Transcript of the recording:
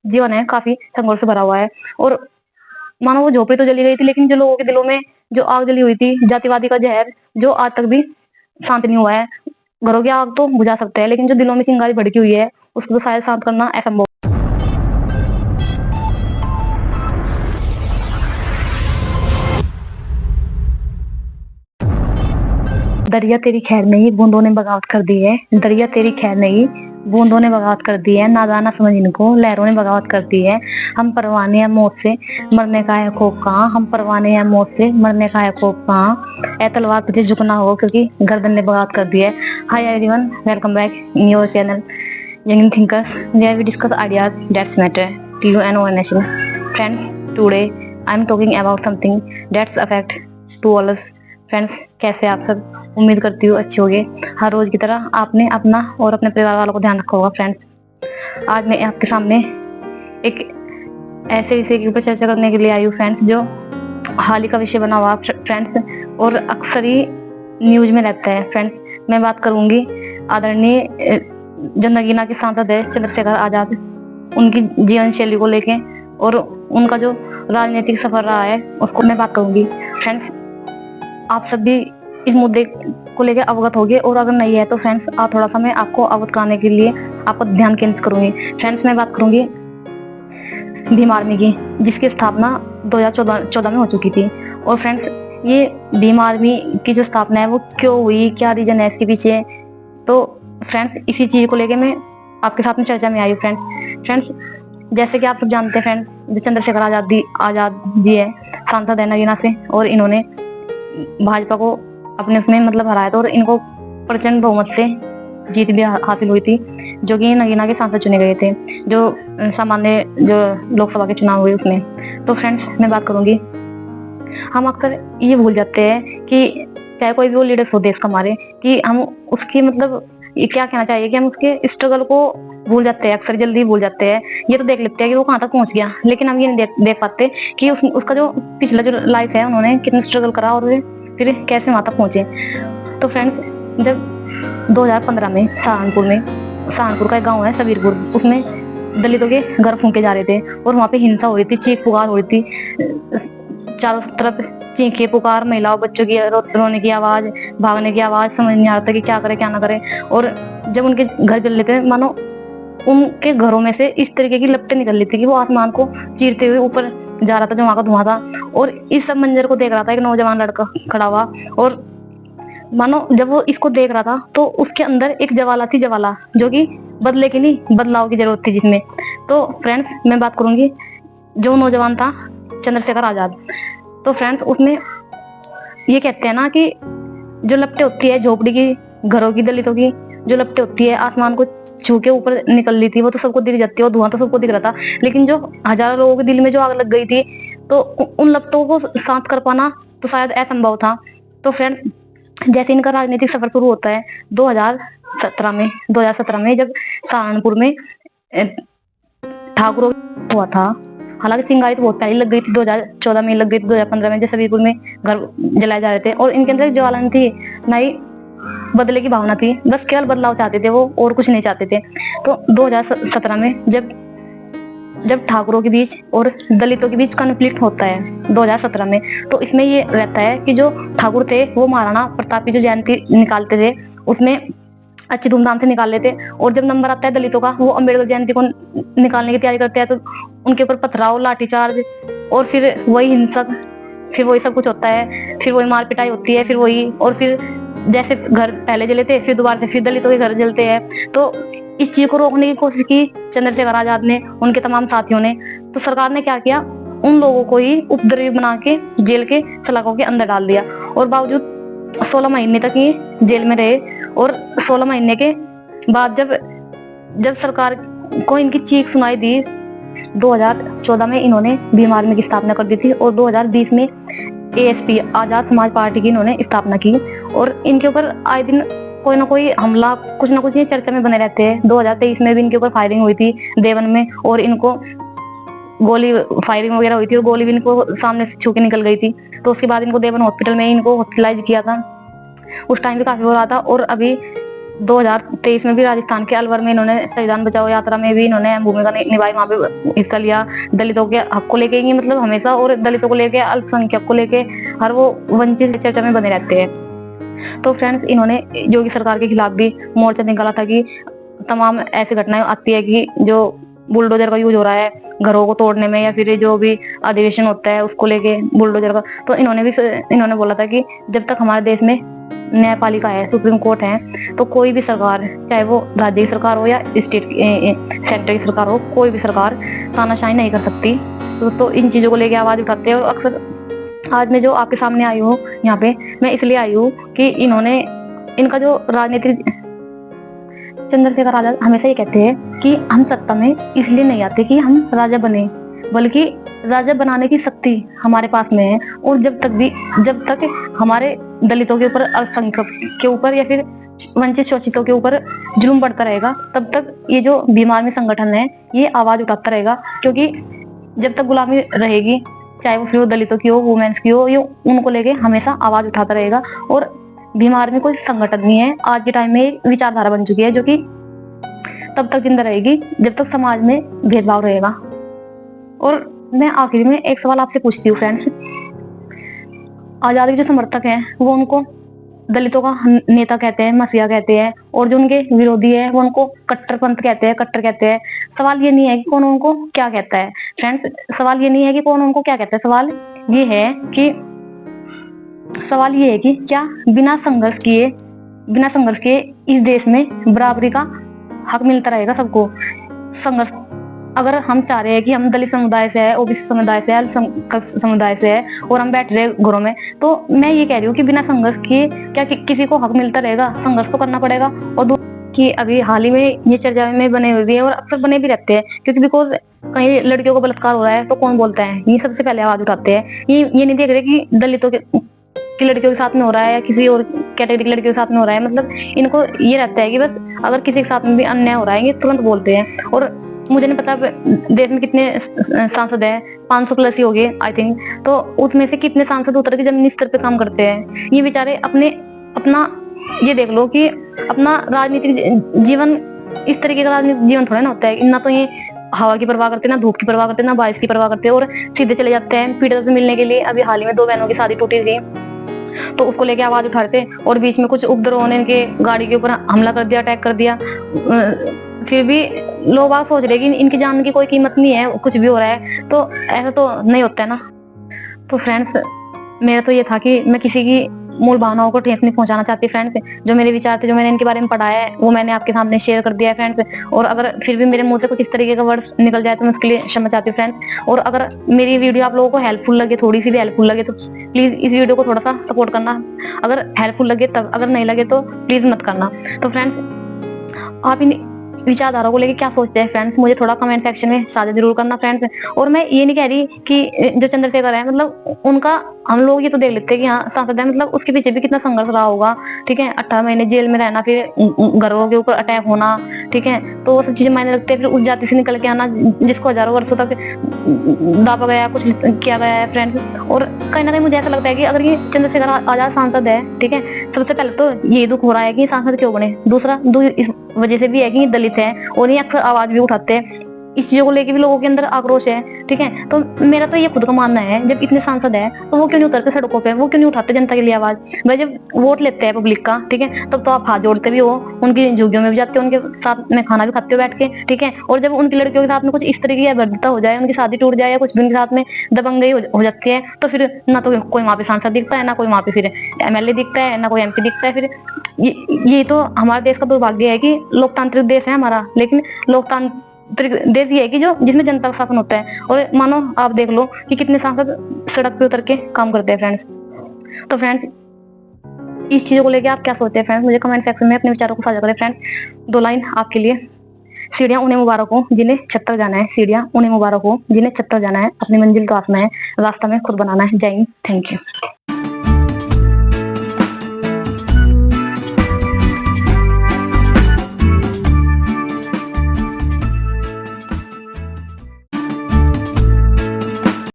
जीवन है काफी संघर्ष से भरा हुआ है। और मानो वो झोपड़ी तो जली गई थी, लेकिन जो लोगों के दिलों में जो आग जली हुई थी, जातिवादी का जहर जो आज तक भी शांत नहीं हुआ है। घरों की आग तो बुझा सकते हैं, लेकिन जो दिलों में चिंगारी भड़की हुई है उसको तो शायद शांत करना असंभव। दरिया तेरी खैर नहीं, बूंदों ने बगावत कर दी है। दरिया तेरी खैर नहीं, बूंदों ने बगावत कर दी है। नादाना समझ इनको, लहरों ने बगावत कर दी है। हम परवाने हैं मौत से, मरने का है खौफ कहाँ। हम परवाने हैं मौत से, मरने का है खौफ कहाँ। ए तलवार तुझे झुकना हो, क्योंकि गर्दन ने बगावत कर दी है। Hi everyone, welcome back in your channel Young Thinkers, where we discuss ideas that matter to you and our nation. Friends, today I am talking about something that's affect to all us. Friends, कैसे आप सब? उम्मीद करती हूँ अच्छे होंगे। हर रोज की तरह आपने अपना और अपने परिवार वालों को ध्यान रखा होगा। फ्रेंड्स, आज मैं आपके सामने एक ऐसे विषय के ऊपर चर्चा करने के लिए आई हूँ फ्रेंड्स, जो हाल ही का विषय बना हुआ फ्रेंड्स, और अक्सर ही न्यूज में रहता है। फ्रेंड्स, मैं बात करूंगी आदरणीय जो नगीना के सांसद है चंद्रशेखर आजाद, उनकी जीवन शैली को लेके और उनका जो राजनीतिक सफर रहा है उसको मैं बात करूंगी। फ्रेंड्स, आप सब भी इस मुद्दे को लेकर अवगत होंगे, और अगर नहीं है तो फ्रेंड्स थोड़ा सा मैं आपको अवगत कराने के लिए आपको ध्यान केंद्रित करूंगी। फ्रेंड्स, मैं बात करूंगी भीम आर्मी की, जिसकी स्थापना 2014 में हो चुकी थी। और फ्रेंड्स, ये भीम आर्मी की जो स्थापना है वो क्यों हुई, क्या रीजन है इसके पीछे, तो फ्रेंड्स इसी चीज को लेके मैं आपके साथ में चर्चा में आई हूँ। फ्रेंड्स, जैसे कि आप सब जानते हैं फ्रेंड्स, जो चंद्रशेखर आजाद जी है, सांसद है नगीना से, और इन्होंने भाजपा को अपने उसमें मतलब हराया था, और इनको प्रचंड बहुमत से जीत भी हासिल हुई थी, जो कि नगीना के सांसद चुने गए थे, जो सामान्य जो लोकसभा के चुनाव हुए उसमें। तो फ्रेंड्स, मैं बात करूंगी, हम अक्सर ये भूल जाते हैं कि चाहे कोई भी वो लीडर हो देश का हमारे, कि हम उसकी मतलब ये क्या कहना चाहिए कि हम उसके स्ट्रगल को भूल जाते हैं, अक्सर जल्दी भूल जाते हैं। ये तो देख लेते हैं कि वो कहाँ तक पहुंच गया, लेकिन हम ये नहीं देख पाते कि उसका जो पिछला जो लाइफ है, उन्होंने कितना स्ट्रगल करा और फिर कैसे वहां तक पहुंचे। तो फ्रेंड्स, जब 2015 में सहारनपुर का एक गाँव है सबीरपुर, उसमें दलितों के घर फूंके जा रहे थे, और वहां पे हिंसा हो रही थी, चीख पुकार हो रही थी, चारों तरफ चीखे पुकार, महिलाओं बच्चों की रोने की आवाज, भागने की आवाज, समझ नहीं आता कि क्या करे क्या ना करे। और जब उनके घर जल लेते, मानो उनके घरों में से इस तरीके की लपटें निकल रही थी कि वो आसमान को चीरते हुए ऊपर जा रहा था, जो वहां का धुआं था। और इस सब मंजर को देख रहा था एक नौजवान लड़का खड़ा हुआ, और मानो जब वो इसको देख रहा था तो उसके अंदर एक ज्वाला थी, ज्वाला जो कि बदले की नहीं, बदलाव की जरूरत थी जिसमें। तो फ्रेंड्स, मैं बात करूंगी जो नौजवान था चंद्रशेखर आजाद। तो फ्रेंड्स, उसमें ये कहते हैं ना कि जो लपटें होती है झोपड़ी की, घरों की, दलितों की जो लपटें होती है आसमान को छू के ऊपर निकल रही थी, वो तो सबको दिख जाती है, और धुआं तो सबको दिख रहा था, लेकिन जो हजारों लोगों के दिल में जो आग लग गई थी, तो उन लपटों को शांत कर पाना तो शायद असंभव था। तो फ्रेंड्स, जैसे इनका राजनीतिक सफर शुरू होता है 2017 में जब सहारनपुर में ठाकुरों हुआ था। हालांकि चिंगारी तो बहुत पहले लग गई थी, 2014 में लग गई थी, 2015 में जब सबीरपुर में घर जलाए जा रहे थे, और इनके अंदर ज्वाला नहीं थी, ना ही बदले की भावना थी, बस केवल बदलाव चाहते थे वो, और कुछ नहीं चाहते थे। तो 2017 में जब ठाकुरों के बीच और दलितों के बीच कॉन्फ्लिक्ट होता है 2017 में, तो इसमें ये रहता है कि जो ठाकुर थे वो महाराणा प्रताप की जो जयंती निकालते थे उसमें अच्छी धूमधाम से निकाल लेते, और जब नंबर आता है दलितों का, वो अम्बेडकर जयंती को निकालने की तैयारी करते हैं, तो उनके ऊपर पथराव, लाठीचार्ज, और फिर वही हिंसक, फिर वही सब कुछ होता है, फिर वही मार पिटाई होती है, फिर वही, और फिर जैसे घर पहले जले थे फिर दोबारा से फिर दलितों के घर जलते हैं। तो इस चीज को रोकने की कोशिश की चंद्रशेखर आजाद ने, उनके तमाम साथियों ने। तो सरकार ने क्या किया, उन लोगों को ही उपद्रवी बना के जेल के सलाखों के अंदर डाल दिया, और बावजूद 16 महीने तक ये जेल में रहे। और 16 महीने के बाद जब सरकार को इनकी चीख सुनाई दी, 2014 में इन्होंने भीम आर्मी की स्थापना कर दी थी, और 2020 में ASP आजाद समाज पार्टी की इन्होंने स्थापना की। और इनके ऊपर आए दिन कोई ना कोई हमला, कुछ ना कुछ ये चर्चा में बने रहते हैं। 2023 में भी इनके ऊपर फायरिंग हुई थी देवन में, और इनको गोली फायरिंग वगैरह हुई थी, और गोली भी इनको सामने से छू के निकल गई थी। तो उसके बाद इनको देवन हॉस्पिटल में इनको हॉस्पिटलाइज किया था, उस टाइम भी काफी हो रहा था। और अभी 2023 में भी राजस्थान के अलवर में इन्होंने संविधान बचाओ यात्रा में भी इन्होंने अहम भूमिका निभाई, वहां पे हिस्सा लिया। दलितों के हक को लेके ही मतलब हमेशा, और दलितों को लेके, अल्पसंख्यक को लेके हर वो वंचित चर्चा में बने रहते हैं। तो फ्रेंड्स, इन्होंने योगी सरकार के खिलाफ भी मोर्चा निकाला था कि तमाम ऐसी घटनाएं आती है कि जो बुलडोजर का यूज हो रहा है घरों को तोड़ने में, या फिर जो भी अधिवेशन होता है उसको लेके बुलडोजर का, तो इन्होंने बोला था कि जब तक हमारे देश में न्यायपालिका है, सुप्रीम कोर्ट है, तो कोई भी सरकार, चाहे वो राज्य की सरकार हो या स्टेट सेंटर की सरकार हो, कोई भी सरकार तानाशाही नहीं कर सकती। तो इन चीजों को लेके आवाज उठाते हैं। और अक्सर आज मैं जो आपके सामने आई हूँ यहाँ पे, मैं इसलिए आई हूँ कि इनका जो राजनीतिक, चंद्रशेखर आजाद हमेशा ये कहते हैं कि हम सत्ता में इसलिए नहीं आते कि हम राजा बने, बल्कि राजा बनाने की शक्ति हमारे पास में है। और जब तक हमारे दलितों के ऊपर, अल्पसंख्यक के ऊपर, या फिर वंचित शोषितों के ऊपर जुल्म बढ़ता रहेगा, तब तक ये जो बीमार संगठन है ये आवाज उठाता रहेगा। क्योंकि जब तक गुलामी रहेगी, चाहे वो फिर दलितों की हो, वुमेन्स की हो, ये उनको लेके हमेशा आवाज उठाता रहेगा। और बीमार में कोई संगठन नहीं है, आज के टाइम में एक विचारधारा बन चुकी है जो कि तब तक जिंदा रहेगी जब तक समाज में भेदभाव रहेगा। और मैं आखिर में एक सवाल आपसे पूछती हूँ फ्रेंड्स, आजादी के जो समर्थक हैं वो उनको दलितों का नेता कहते हैं, मसीहा कहते हैं, और जो उनके विरोधी है वो उनको कट्टरपंथ कहते हैं, कट्टर कहते हैं। सवाल ये नहीं है कि कौन उनको क्या कहता है फ्रेंड्स, सवाल ये नहीं है कि कौन उनको क्या कहता है, सवाल ये है कि क्या बिना संघर्ष किए इस देश में बराबरी का हक मिलता रहेगा सबको। संघर्ष अगर हम चाह रहे हैं कि हम दलित समुदाय से है, ओबीसी समुदाय से है, अल्पसंख्यक समुदाय से है, और हम बैठ रहे घरों में, तो मैं ये कह रही हूँ कि बिना संघर्ष किए क्या किसी को हक मिलता रहेगा? संघर्ष तो करना पड़ेगा। और कि अभी हाल ही में ये चर्चा में बने हुए भी है, और अक्सर बने भी रहते हैं, क्योंकि बिकॉज कहीं लड़कियों को बलात्कार हो रहा है तो कौन बोलता है? ये सबसे पहले आवाज उठाते हैं। ये नहीं देख रहे कि दलितों की लड़कियों के साथ में हो रहा है या किसी और कैटेगरी की लड़कियों के साथ में हो रहा है। मतलब इनको ये रहता है कि बस अगर किसी के साथ में भी अन्याय हो रहा है ये तुरंत बोलते हैं। और मुझे नहीं पता देश में कितने सांसद हैं, 500 प्लस ही हो गए आई थिंक, तो उसमें से कितने सांसद उतर के जमीनी स्तर पे काम करते हैं। ये बेचारे अपना ये देख लो कि अपना राजनीतिक जीवन, इस तरीके का राजनीतिक जीवन थोड़ा ना होता है। ना तो ये हवा की परवाह करते, ना धूप की परवाह करते, ना बारिश की परवाह करते, और सीधे चले जाते हैं पीड़ितों से मिलने के लिए। अभी हाल ही में 2 बहनों की शादी टूटी थी, तो उसको लेके आवाज उठाते, और बीच में कुछ उपद्रवों ने इनके गाड़ी के ऊपर हमला कर दिया, अटैक कर दिया। फिर भी लोग बात सोच रहे कि इनकी जान की कोई कीमत नहीं है, कुछ भी हो रहा है, तो ऐसा तो नहीं होता है ना। तो फ्रेंड्स, मेरा तो ये था कि मैं किसी की मूल भावनाओं को ठेस नहीं पहुंचाना चाहती फ्रेंड्स। जो मेरे विचार थे, जो मैंने इनके बारे में पढ़ा है, वो मैंने आपके सामने शेयर कर दिया है फ्रेंड्स। और अगर फिर भी मेरे मुंह से कुछ इस तरीके का वर्ड निकल जाए तो मैं उसके लिए क्षमा चाहती हूँ फ्रेंड्स। और अगर मेरी वीडियो आप लोगों को हेल्पफुल लगे, थोड़ी सी भी हेल्पफुल लगे, तो प्लीज इस वीडियो को थोड़ा सा सपोर्ट करना। अगर हेल्पफुल लगे तब, अगर नहीं लगे तो प्लीज मत करना। तो फ्रेंड्स, आप इन विचारधारा को लेके क्या सोचते हैं फ्रेंड्स, मुझे थोड़ा कमेंट सेक्शन में साझा जरूर करना फ्रेंड्स। और मैं ये नहीं कह रही कि जो चंद्रशेखर है, मतलब उनका हम लोग ये तो देख लेते हैं कि हाँ सांसद है, मतलब उसके पीछे भी कितना संघर्ष रहा होगा। ठीक है, 18 महीने जेल में रहना, फिर घरों के ऊपर अटैक होना, ठीक है, तो वो सब चीजें मायने रखते हैं। फिर उस जाति से निकल के आना जिसको हजारों वर्षों तक दाबा गया, कुछ किया गया है फ्रेंड्स। और कहीं ना कहीं मुझे ऐसा लगता है कि अगर ये चंद्रशेखर आजाद सांसद है, ठीक है, सबसे पहले तो ये दुख हो रहा है कि सांसद क्यों बने। दूसरा इस वजह से भी है कि ये दलित है, और ये अक्सर आवाज भी उठाते हैं। इस चीजों को लेके भी लोगों के अंदर आक्रोश है, ठीक है। तो मेरा तो ये खुद का मानना है, जब इतने सांसद है तो वो क्यों नहीं उतरते सड़कों पे, वो क्यों नहीं उठाते जनता के लिए आवाज? भाई जब वोट लेते हैं पब्लिक का, ठीक है, तब तो आप हाथ जोड़ते भी हो, उनकी झुग्गियों में भी जाते हो, उनके साथ में खाना भी खाते हो बैठ के, ठीक है। और जब उनकी लड़कियों के साथ में कुछ इस तरीके की अभद्रता हो जाए, उनकी शादी टूट जाए, या कुछ भी उनके साथ में दबंगई हो जाती है, तो फिर ना तो कोई वहां पे सांसद दिखता है, ना कोई वहां पे फिर एमएलए दिखता है, ना कोई एमपी दिखता है। फिर ये तो हमारे देश का दुर्भाग्य है कि लोकतांत्रिक देश है हमारा, लेकिन लोकतांत्रिक देश ये है कि जिसमें जनता का शासन होता है। और मानो आप देख लो कि कितने सांसद सड़क पे उतर के काम करते हैं फ्रेंड्स। तो फ्रेंड्स, इस चीजों को लेके आप क्या सोचते हैं फ्रेंड्स, मुझे कमेंट सेक्शन में अपने विचारों को साझा करें फ्रेंड्स। 2 लाइन आपके लिए, सीढ़ियां उन्हें मुबारक हो जिन्हें छत्तर जाना है, सीढ़ियां उन्हें मुबारक हो जिन्हें छत्तर जाना है, अपनी मंजिल तो आसना है, रास्ता में खुद बनाना है। जय हिंद, थैंक यू।